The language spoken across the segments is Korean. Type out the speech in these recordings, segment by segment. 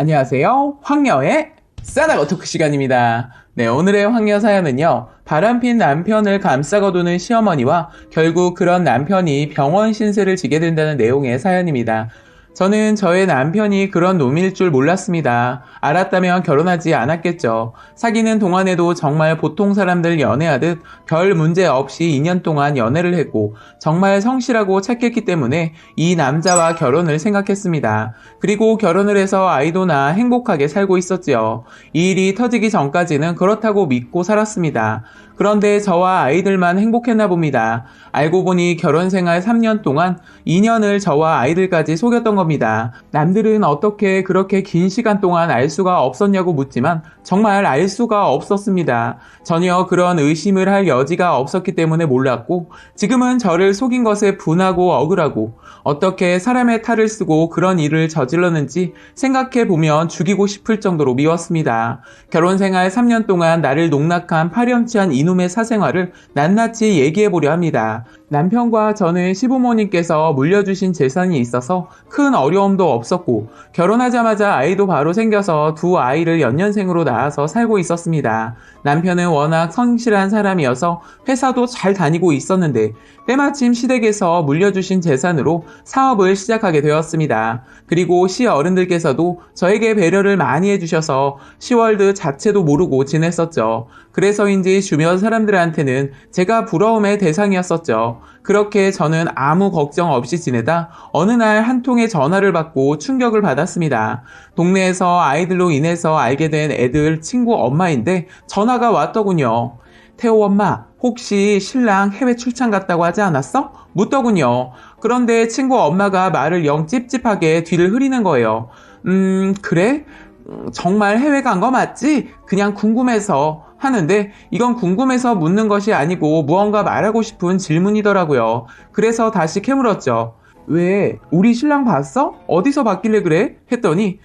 안녕하세요. 황녀의 싸다고 토크 시간입니다. 네, 오늘의 황녀 사연은요. 바람핀 남편을 감싸거두는 시어머니와 결국 그런 남편이 병원 신세를 지게 된다는 내용의 사연입니다. 저는 저의 남편이 그런 놈일 줄 몰랐습니다. 알았다면 결혼하지 않았겠죠. 사귀는 동안에도 정말 보통 사람들 연애하듯 별 문제 없이 2년 동안 연애를 했고 정말 성실하고 착했기 때문에 이 남자와 결혼을 생각했습니다. 그리고 결혼을 해서 아이도 낳아 행복하게 살고 있었지요. 이 일이 터지기 전까지는 그렇다고 믿고 살았습니다. 그런데 저와 아이들만 행복했나 봅니다. 알고 보니 결혼 생활 3년 동안 2년을 저와 아이들까지 속였던 겁니다. 남들은 어떻게 그렇게 긴 시간 동안 알 수가 없었냐고 묻지만 정말 알 수가 없었습니다. 전혀 그런 의심을 할 여지가 없었기 때문에 몰랐고 지금은 저를 속인 것에 분하고 억울하고 어떻게 사람의 탈을 쓰고 그런 일을 저질렀는지 생각해보면 죽이고 싶을 정도로 미웠습니다. 결혼 생활 3년 동안 나를 농락한 파렴치한 이놈의 사생활을 낱낱이 얘기해보려 합니다. 남편과 저는 시부모님께서 물려주신 재산이 있어서 큰 어려움도 없었고 결혼하자마자 아이도 바로 생겨서 두 아이를 연년생으로 낳아서 살고 있었습니다. 남편은 워낙 성실한 사람이어서 회사도 잘 다니고 있었는데 때마침 시댁에서 물려주신 재산으로 사업을 시작하게 되었습니다. 그리고 시 어른들께서도 저에게 배려를 많이 해주셔서 시월드 자체도 모르고 지냈었죠. 그래서인지 주변 사람들한테는 제가 부러움의 대상이었었죠. 그렇게 저는 아무 걱정 없이 지내다 어느 날 한 통의 전화를 받고 충격을 받았습니다. 동네에서 아이들로 인해서 알게 된 애들 친구 엄마인데 전화가 왔더군요. 태호 엄마, 혹시 신랑 해외 출장 갔다고 하지 않았어? 묻더군요. 그런데 친구 엄마가 말을 영 찝찝하게 뒤를 흐리는 거예요. 그래? 정말 해외 간 거 맞지? 그냥 궁금해서 하는데 이건 궁금해서 묻는 것이 아니고 무언가 말하고 싶은 질문이더라고요. 그래서 다시 캐물었죠. 왜? 우리 신랑 봤어? 어디서 봤길래 그래? 했더니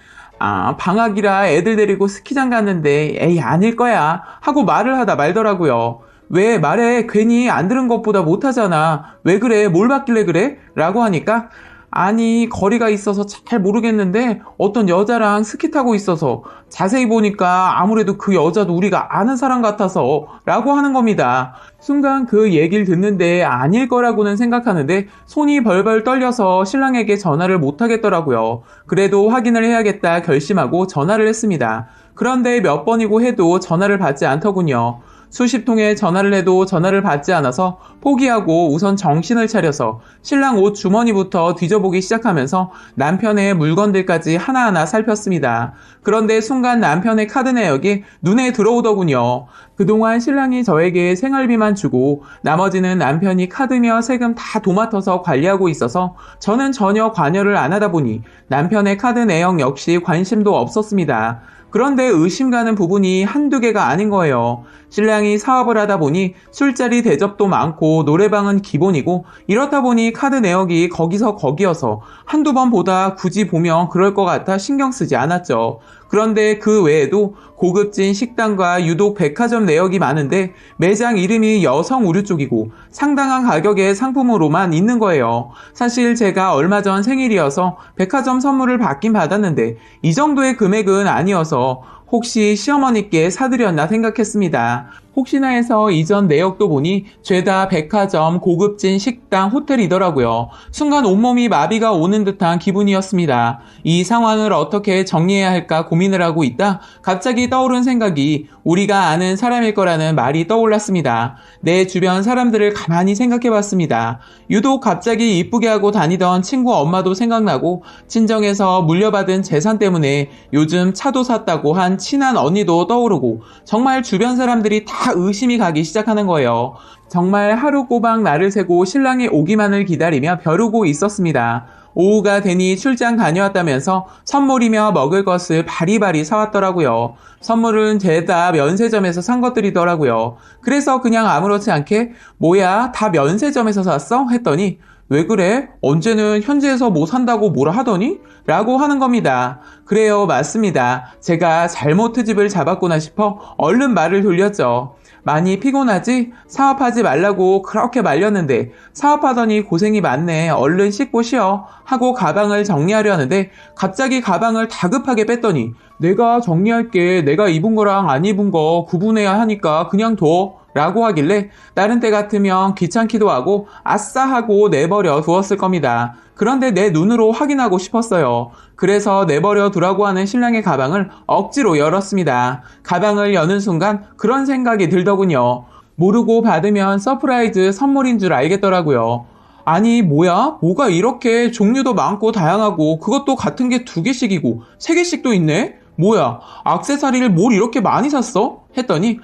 방학이라 애들 데리고 스키장 갔는데 에이 아닐 거야 하고 말을 하다 말더라고요. 왜 말해? 괜히 안 들은 것보다 못하잖아. 왜 그래? 뭘 봤길래 그래? 라고 하니까 아니 거리가 있어서 잘 모르겠는데 어떤 여자랑 스키 타고 있어서 자세히 보니까 아무래도 그 여자도 우리가 아는 사람 같아서 라고 하는 겁니다. 순간 그 얘기를 듣는데 아닐 거라고는 생각하는데 손이 벌벌 떨려서 신랑에게 전화를 못 하겠더라고요. 그래도 확인을 해야겠다 결심하고 전화를 했습니다. 그런데 몇 번이고 해도 전화를 받지 않더군요. 수십 통의 전화를 해도 전화를 받지 않아서 포기하고 우선 정신을 차려서 신랑 옷 주머니부터 뒤져보기 시작하면서 남편의 물건들까지 하나하나 살폈습니다. 그런데 순간 남편의 카드 내역이 눈에 들어오더군요. 그동안 신랑이 저에게 생활비만 주고 나머지는 남편이 카드며 세금 다 도맡아서 관리하고 있어서 저는 전혀 관여를 안 하다 보니 남편의 카드 내역 역시 관심도 없었습니다. 그런데 의심 가는 부분이 한두 개가 아닌 거예요. 신랑이 사업을 하다 보니 술자리 대접도 많고 노래방은 기본이고 이렇다 보니 카드 내역이 거기서 거기여서 한두 번 보다 굳이 보면 그럴 것 같아 신경 쓰지 않았죠. 그런데 그 외에도 고급진 식당과 유독 백화점 내역이 많은데 매장 이름이 여성 의류 쪽이고 상당한 가격의 상품으로만 있는 거예요. 사실 제가 얼마 전 생일이어서 백화점 선물을 받긴 받았는데 이 정도의 금액은 아니어서 혹시 시어머니께 사드렸나 생각했습니다. 혹시나 해서 이전 내역도 보니 죄다 백화점, 고급진 식당, 호텔이더라고요. 순간 온몸이 마비가 오는 듯한 기분이었습니다. 이 상황을 어떻게 정리해야 할까 고민을 하고 있다 갑자기 떠오른 생각이 우리가 아는 사람일 거라는 말이 떠올랐습니다. 내 주변 사람들을 가만히 생각해봤습니다. 유독 갑자기 이쁘게 하고 다니던 친구 엄마도 생각나고 친정에서 물려받은 재산 때문에 요즘 차도 샀다고 한 친한 언니도 떠오르고 정말 주변 사람들이 다 의심이 가기 시작하는 거예요. 정말 하루 꼬박 날을 새고 신랑이 오기만을 기다리며 벼르고 있었습니다. 오후가 되니 출장 다녀왔다면서 선물이며 먹을 것을 바리바리 사왔더라고요. 선물은 죄다 면세점에서 산 것들이더라고요. 그래서 그냥 아무렇지 않게 뭐야 다 면세점에서 샀어? 했더니 왜 그래? 언제는 현지에서 뭐 산다고 뭐라 하더니? 라고 하는 겁니다. 그래요, 맞습니다. 제가 잘못 트집을 잡았구나 싶어 얼른 말을 돌렸죠. 많이 피곤하지? 사업하지 말라고 그렇게 말렸는데 사업하더니 고생이 많네. 얼른 씻고 쉬어. 하고 가방을 정리하려 하는데 갑자기 가방을 다급하게 뺐더니 내가 정리할게. 내가 입은 거랑 안 입은 거 구분해야 하니까 그냥 둬. 라고 하길래 다른 때 같으면 귀찮기도 하고 아싸 하고 내버려 두었을 겁니다. 그런데 내 눈으로 확인하고 싶었어요. 그래서 내버려 두라고 하는 신랑의 가방을 억지로 열었습니다. 가방을 여는 순간 그런 생각이 들더군요. 모르고 받으면 서프라이즈 선물인 줄 알겠더라고요. 아니 뭐야? 뭐가 이렇게 종류도 많고 다양하고 그것도 같은 게 2개씩이고 3개씩도 있네? 뭐야? 액세서리를 뭘 이렇게 많이 샀어? 했더니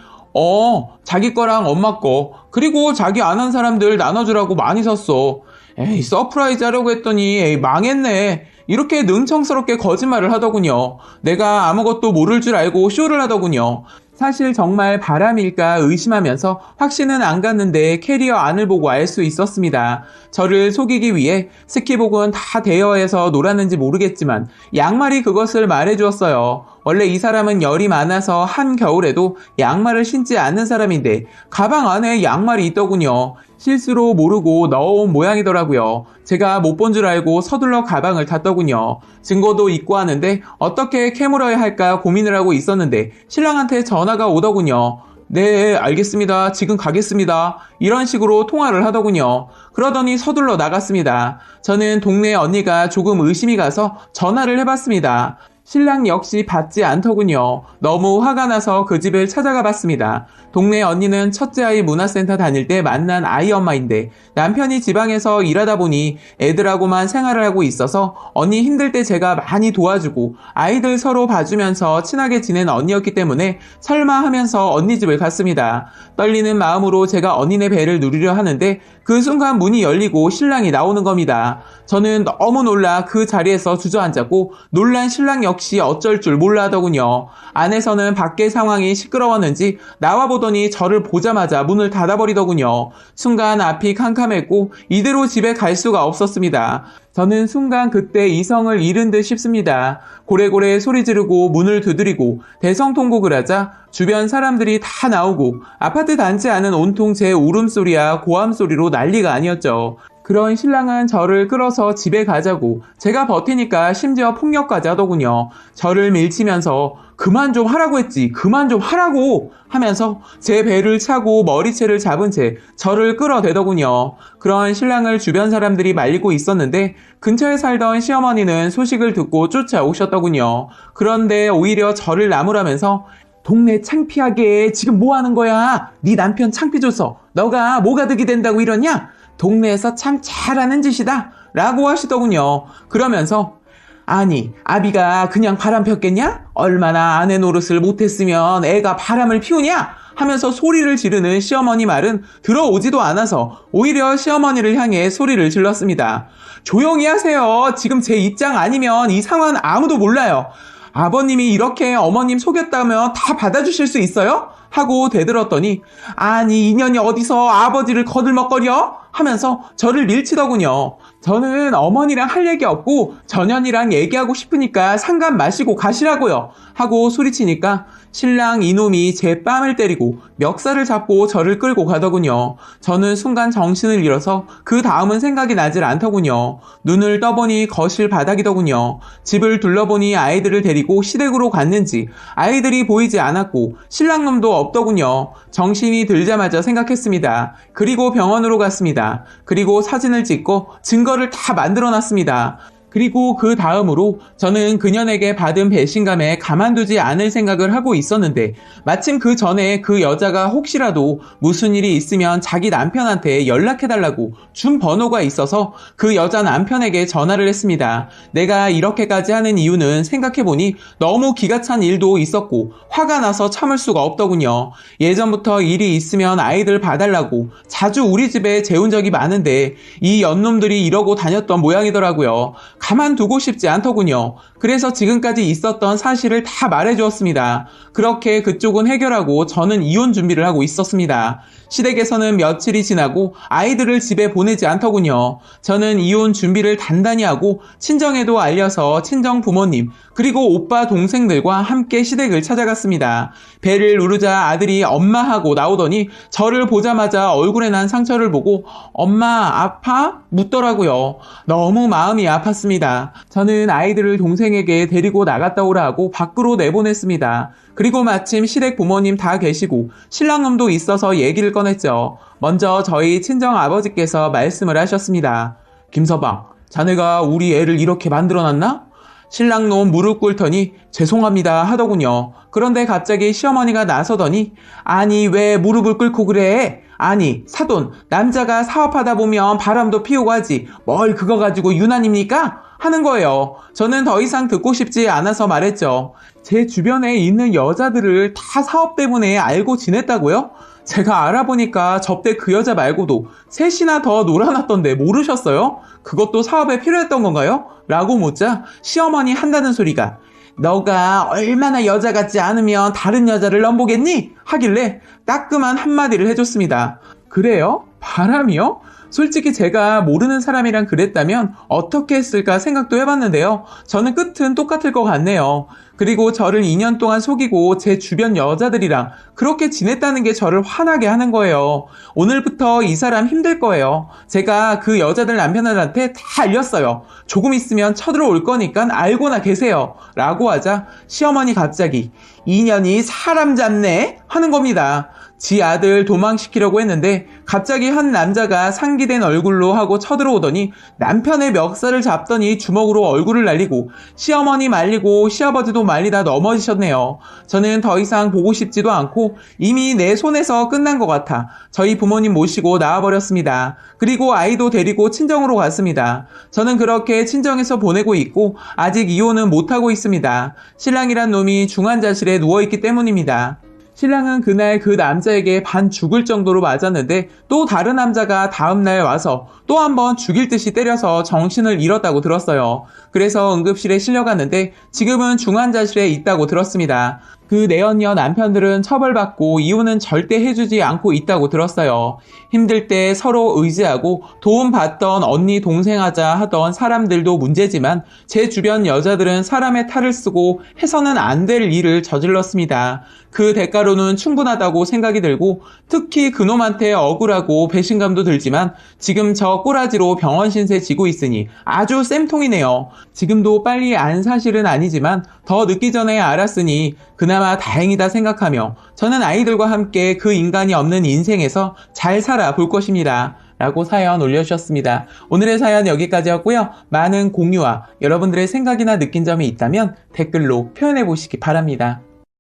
자기 거랑 엄마 거, 그리고 자기 아는 사람들 나눠주라고 많이 샀어. 에이, 서프라이즈 하려고 했더니, 에이, 망했네. 이렇게 능청스럽게 거짓말을 하더군요. 내가 아무것도 모를 줄 알고 쇼를 하더군요. 사실 정말 바람일까 의심하면서 확신은 안 갔는데 캐리어 안을 보고 알 수 있었습니다. 저를 속이기 위해 스키복은 다 대여해서 놀았는지 모르겠지만 양말이 그것을 말해주었어요. 원래 이 사람은 열이 많아서 한겨울에도 양말을 신지 않는 사람인데 가방 안에 양말이 있더군요. 실수로 모르고 넣어온 모양이더라고요. 제가 못 본 줄 알고 서둘러 가방을 닫더군요. 증거도 있고 하는데 어떻게 캐물어야 할까 고민을 하고 있었는데 신랑한테 전화가 오더군요. 네, 알겠습니다. 지금 가겠습니다. 이런 식으로 통화를 하더군요. 그러더니 서둘러 나갔습니다. 저는 동네 언니가 조금 의심이 가서 전화를 해봤습니다. 신랑 역시 받지 않더군요. 너무 화가 나서 그 집을 찾아가 봤습니다. 동네 언니는 첫째 아이 문화센터 다닐 때 만난 아이 엄마인데 남편이 지방에서 일하다 보니 애들하고만 생활을 하고 있어서 언니 힘들 때 제가 많이 도와주고 아이들 서로 봐주면서 친하게 지낸 언니였기 때문에 설마 하면서 언니 집을 갔습니다. 떨리는 마음으로 제가 언니네 배를 누리려 하는데 그 순간 문이 열리고 신랑이 나오는 겁니다. 저는 너무 놀라 그 자리에서 주저앉았고 놀란 신랑 역시 어쩔 줄 몰라 하더군요. 안에서는 밖의 상황이 시끄러웠는지 나와보더니 저를 보자마자 문을 닫아버리더군요. 순간 앞이 캄캄했고 이대로 집에 갈 수가 없었습니다. 저는 순간 그때 이성을 잃은 듯 싶습니다. 고래고래 소리 지르고 문을 두드리고 대성통곡을 하자 주변 사람들이 다 나오고 아파트 단지 안은 온통 제 울음소리야 고함소리로 난리가 아니었죠. 그런 신랑은 저를 끌어서 집에 가자고 제가 버티니까 심지어 폭력까지 하더군요. 저를 밀치면서 그만 좀 하라고 했지, 그만 좀 하라고 하면서 제 배를 차고 머리채를 잡은 채 저를 끌어대더군요. 그런 신랑을 주변 사람들이 말리고 있었는데 근처에 살던 시어머니는 소식을 듣고 쫓아오셨더군요. 그런데 오히려 저를 나무라면서 동네 창피하게 지금 뭐 하는 거야? 네 남편 창피 줘서 너가 뭐가 득이 된다고 이러냐? 동네에서 참 잘하는 짓이다 라고 하시더군요. 그러면서 아니 아비가 그냥 바람 폈겠냐? 얼마나 아내 노릇을 못했으면 애가 바람을 피우냐? 하면서 소리를 지르는 시어머니 말은 들어오지도 않아서 오히려 시어머니를 향해 소리를 질렀습니다. 조용히 하세요. 지금 제 입장 아니면 이 상황 아무도 몰라요. 아버님이 이렇게 어머님 속였다면 다 받아주실 수 있어요? 하고 대들었더니 아니 인연이 어디서 아버지를 거들먹거려? 하면서 저를 밀치더군요. 저는 어머니랑 할 얘기 없고 전현이랑 얘기하고 싶으니까 상관 마시고 가시라고요 하고 소리치니까 신랑 이놈이 제 뺨을 때리고 멱살을 잡고 저를 끌고 가더군요. 저는 순간 정신을 잃어서 그 다음은 생각이 나질 않더군요. 눈을 떠보니 거실 바닥이더군요. 집을 둘러보니 아이들을 데리고 시댁으로 갔는지 아이들이 보이지 않았고 신랑놈도 없더군요. 정신이 들자마자 생각했습니다. 그리고 병원으로 갔습니다. 그리고 사진을 찍고 증거를 다 만들어놨습니다. 그리고 그 다음으로 저는 그년에게 받은 배신감에 가만두지 않을 생각을 하고 있었는데 마침 그 전에 그 여자가 혹시라도 무슨 일이 있으면 자기 남편한테 연락해달라고 준 번호가 있어서 그 여자 남편에게 전화를 했습니다. 내가 이렇게까지 하는 이유는 생각해보니 너무 기가 찬 일도 있었고 화가 나서 참을 수가 없더군요. 예전부터 일이 있으면 아이들 봐달라고 자주 우리 집에 재운 적이 많은데 이 연놈들이 이러고 다녔던 모양이더라고요. 가만두고 싶지 않더군요. 그래서 지금까지 있었던 사실을 다 말해주었습니다. 그렇게 그쪽은 해결하고 저는 이혼 준비를 하고 있었습니다. 시댁에서는 며칠이 지나고 아이들을 집에 보내지 않더군요. 저는 이혼 준비를 단단히 하고 친정에도 알려서 친정 부모님 그리고 오빠 동생들과 함께 시댁을 찾아갔습니다. 배를 누르자 아들이 엄마 하고 나오더니 저를 보자마자 얼굴에 난 상처를 보고 엄마 아파? 묻더라고요. 너무 마음이 아팠습니다. 저는 아이들을 동생에게 데리고 나갔다 오라 하고 밖으로 내보냈습니다. 그리고 마침 시댁 부모님 다 계시고 신랑놈도 있어서 얘기를 꺼냈죠. 먼저 저희 친정 아버지께서 말씀을 하셨습니다. 김서방, 자네가 우리 애를 이렇게 만들어놨나? 신랑놈 무릎 꿇더니 죄송합니다 하더군요. 그런데 갑자기 시어머니가 나서더니 아니 왜 무릎을 꿇고 그래? 아니 사돈 남자가 사업하다 보면 바람도 피우고 하지 뭘 그거 가지고 유난입니까? 하는 거예요. 저는 더 이상 듣고 싶지 않아서 말했죠. 제 주변에 있는 여자들을 다 사업 때문에 알고 지냈다고요? 제가 알아보니까 접대 그 여자 말고도 셋이나 더 놀아놨던데 모르셨어요? 그것도 사업에 필요했던 건가요? 라고 묻자 시어머니 한다는 소리가 너가 얼마나 여자 같지 않으면 다른 여자를 넘보겠니? 하길래 따끔한 한마디를 해줬습니다. 그래요? 바람이요? 솔직히 제가 모르는 사람이랑 그랬다면 어떻게 했을까 생각도 해봤는데요. 저는 끝은 똑같을 것 같네요. 그리고 저를 2년 동안 속이고 제 주변 여자들이랑 그렇게 지냈다는 게 저를 화나게 하는 거예요. 오늘부터 이 사람 힘들 거예요. 제가 그 여자들 남편들한테 다 알렸어요. 조금 있으면 쳐들어올 거니까 알고나 계세요. 라고 하자 시어머니 갑자기 2년이 사람 잡네? 하는 겁니다. 지 아들 도망시키려고 했는데 갑자기 한 남자가 상기된 얼굴로 하고 쳐들어오더니 남편의 멱살을 잡더니 주먹으로 얼굴을 날리고 시어머니 말리고 시아버지도 말리다 넘어지셨네요. 저는 더 이상 보고 싶지도 않고 이미 내 손에서 끝난 것 같아 저희 부모님 모시고 나와버렸습니다. 그리고 아이도 데리고 친정으로 갔습니다. 저는 그렇게 친정에서 보내고 있고 아직 이혼은 못하고 있습니다. 신랑이란 놈이 중환자실에 누워있기 때문입니다. 신랑은 그날 그 남자에게 반 죽을 정도로 맞았는데 또 다른 남자가 다음날 와서 또 한 번 죽일 듯이 때려서 정신을 잃었다고 들었어요. 그래서 응급실에 실려갔는데 지금은 중환자실에 있다고 들었습니다. 그 내연녀 남편들은 처벌받고 이혼은 절대 해주지 않고 있다고 들었어요. 힘들 때 서로 의지하고 도움받던 언니 동생하자 하던 사람들도 문제지만 제 주변 여자들은 사람의 탈을 쓰고 해서는 안 될 일을 저질렀습니다. 그 대가로는 충분하다고 생각이 들고 특히 그놈한테 억울하고 배신감도 들지만 지금 저 꼬라지로 병원 신세 지고 있으니 아주 쌤통이네요. 지금도 빨리 안 사실은 아니지만 더 늦기 전에 알았으니 그나마 다행이다 생각하며 저는 아이들과 함께 그 인간이 없는 인생에서 잘 살아볼 것입니다. 라고 사연 올려주셨습니다. 오늘의 사연 여기까지였고요. 많은 공유와 여러분들의 생각이나 느낀 점이 있다면 댓글로 표현해 보시기 바랍니다.